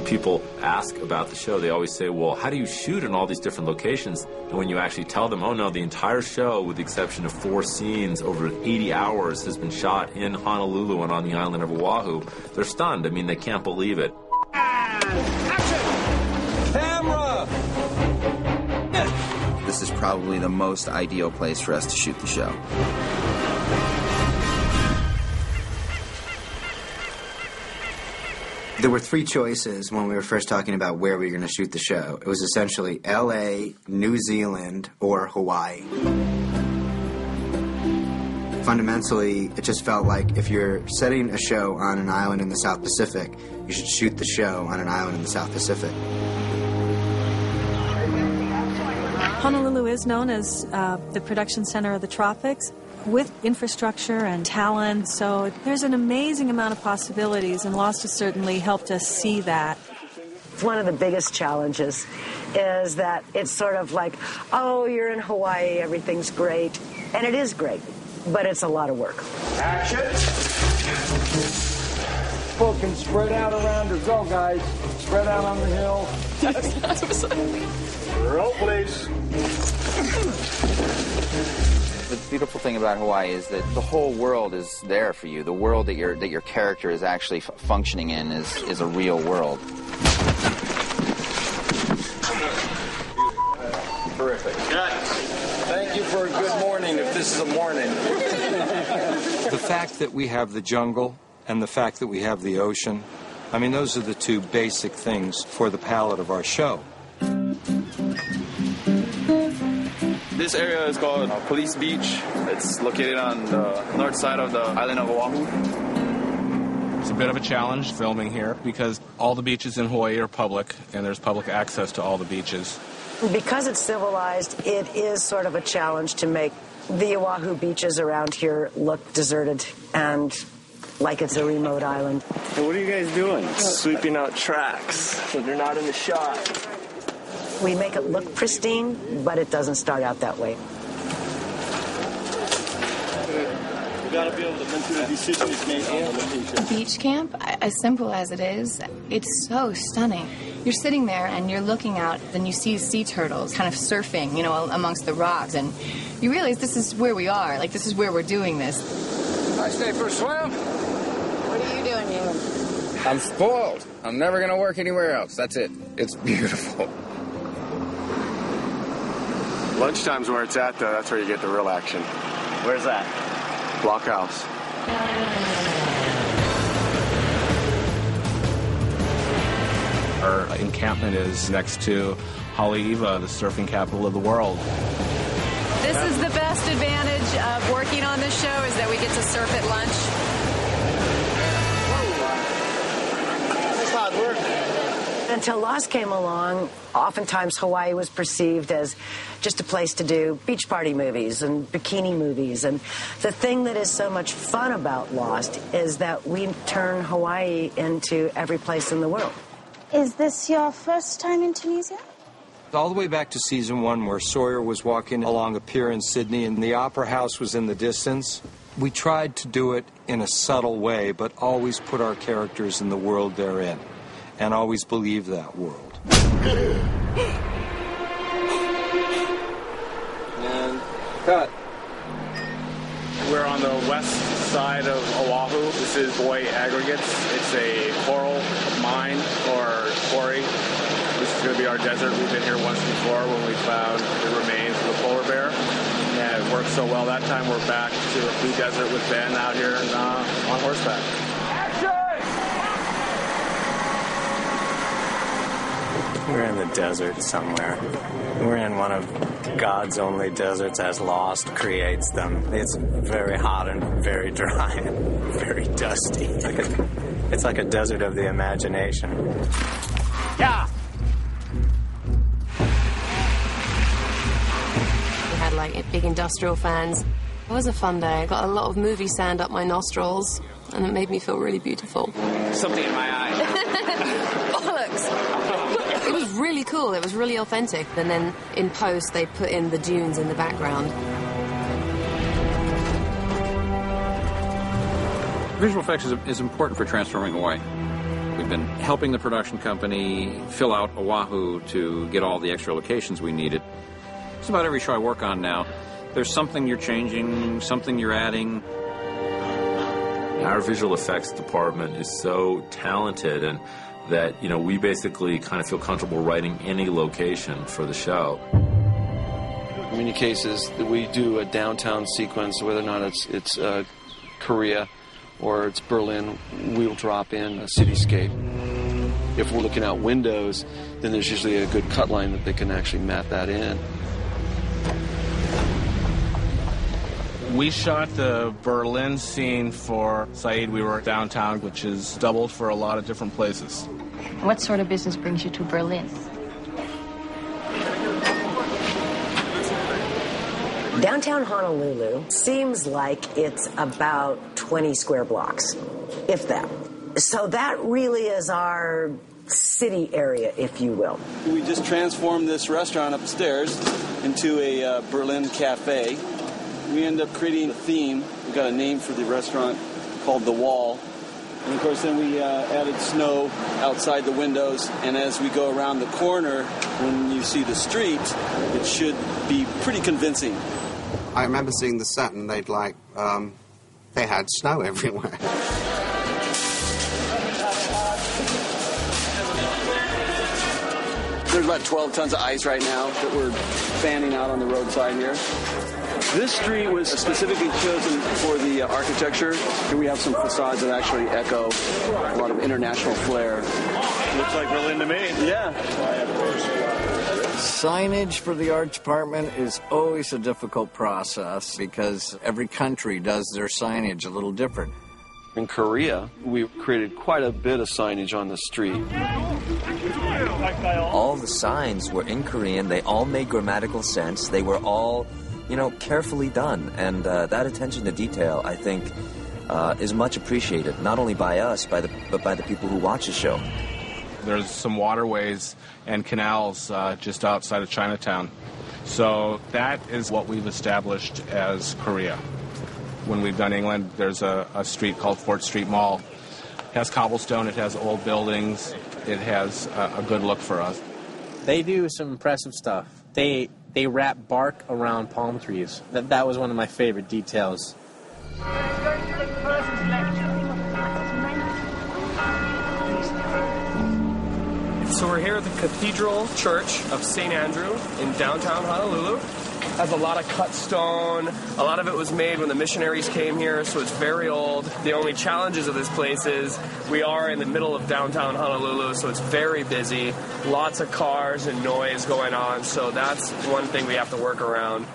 people ask about the show, they always say, well, how do you shoot in all these different locations? And when you actually tell them, oh no, the entire show, with the exception of 4 scenes over 80 hours, has been shot in Honolulu and on the island of Oahu, they're stunned. I mean, they can't believe it. Action! Camera! This is probably the most ideal place for us to shoot the show. There were 3 choices when we were first talking about where we were going to shoot the show. It was essentially L.A., New Zealand, or Hawaii. Fundamentally, it just felt like if you're setting a show on an island in the South Pacific, you should shoot the show on an island in the South Pacific. Honolulu is known as the production center of the tropics, with infrastructure and talent, so there's an amazing amount of possibilities, and Lost has certainly helped us see that. One of the biggest challenges is that it's sort of like, oh, you're in Hawaii, everything's great, and it is great, but it's a lot of work. Action! Folk can spread out around her. Go, guys. Spread out on the hill. Roll, please. The beautiful thing about Hawaii is that the whole world is there for you. The world that your character is actually functioning in is a real world. Terrific. Thank you for a good morning, if this is a morning. The fact that we have the jungle and the fact that we have the ocean, I mean, those are the 2 basic things for the palette of our show. This area is called Police Beach. It's located on the north side of the island of Oahu. It's a bit of a challenge filming here because all the beaches in Hawaii are public and there's public access to all the beaches. Because it's civilized, it is sort of a challenge to make the Oahu beaches around here look deserted and like it's a remote island. Hey, what are you guys doing? Sweeping out tracks so they're not in the shot. We make it look pristine, but it doesn't start out that way. You gotta be able to make sure the decision is made on the location. Beach camp, as simple as it is, it's so stunning. You're sitting there and you're looking out and you see sea turtles kind of surfing, amongst the rocks, and you realize this is where we are, like this is where we're doing this. I stay for a swim. What are you doing here? I'm spoiled. I'm never gonna work anywhere else. That's it. It's beautiful. Lunchtime's where it's at, though. That's where you get the real action. Where's that? Blockhouse. Our encampment is next to Haleiwa, the surfing capital of the world. This is the best advantage of working on this show, is that we get to surf at lunch. That's hard work. Until Lost came along, oftentimes Hawaii was perceived as just a place to do beach party movies and bikini movies. And the thing that is so much fun about Lost is that we turn Hawaii into every place in the world. Is this your first time in Tunisia? All the way back to season 1, where Sawyer was walking along a pier in Sydney and the Opera House was in the distance, we tried to do it in a subtle way, but always put our characters in the world they're in, and always believe that world. And cut. We're on the west side of Oahu. This is Boy Aggregates. It's a coral mine or quarry. This is going to be our desert. We've been here once before when we found the remains of the polar bear. And it worked so well that time we're back to the Blue Desert with Ben out here on horseback. We're in the desert somewhere. We're in one of God's only deserts as Lost creates them. It's very hot and very dry and very dusty. It's like a desert of the imagination. Yeah. We had big industrial fans. It was a fun day. I got a lot of movie sand up my nostrils, and it made me feel really beautiful. Something in my eye. Bollocks! It was really cool. It was really authentic. And then in post, they put in the dunes in the background. Visual effects is important for transforming Hawaii. We We've been helping the production company fill out Oahu to get all the extra locations we needed. Just about every show I work on now, there's something you're changing, something you're adding. Our visual effects department is so talented, and that, you know, we basically kind of feel comfortable writing any location for the show. In many cases, we do a downtown sequence, whether or not it's Korea or it's Berlin, we'll drop in a cityscape. If we're looking out windows, then there's usually a good cut line that they can actually map that in. We shot the Berlin scene for Saeed. We were downtown, which is doubled for a lot of different places. What sort of business brings you to Berlin? Downtown Honolulu seems like it's about 20 square blocks, if that. So that really is our city area, if you will. We just transformed this restaurant upstairs into a Berlin cafe. We end up creating a theme. We got a name for the restaurant called The Wall. And of course then we added snow outside the windows, and as we go around the corner, when you see the street, it should be pretty convincing. I remember seeing the set, and they had snow everywhere. There's about 12 tons of ice right now that we're fanning out on the roadside here. This street was specifically chosen for the architecture. Here we have some facades that actually echo a lot of international flair. Looks like Berlin to me. Yeah. Signage for the art department is always a difficult process because every country does their signage a little different. In Korea, we created quite a bit of signage on the street. All the signs were in Korean. They all made grammatical sense. They were all, carefully done. And that attention to detail, I think, is much appreciated, not only by us, but by the people who watch the show. There's some waterways and canals just outside of Chinatown. So that is what we've established as Korea. When we've done England, there's a street called Fort Street Mall. It has cobblestone, it has old buildings, it has a good look for us. They do some impressive stuff. They wrap bark around palm trees. That was one of my favorite details. So we're here at the Cathedral Church of St. Andrew in downtown Honolulu. It has a lot of cut stone. A lot of it was made when the missionaries came here, so it's very old. The only challenges of this place is we are in the middle of downtown Honolulu, so it's very busy. Lots of cars and noise going on, so that's one thing we have to work around.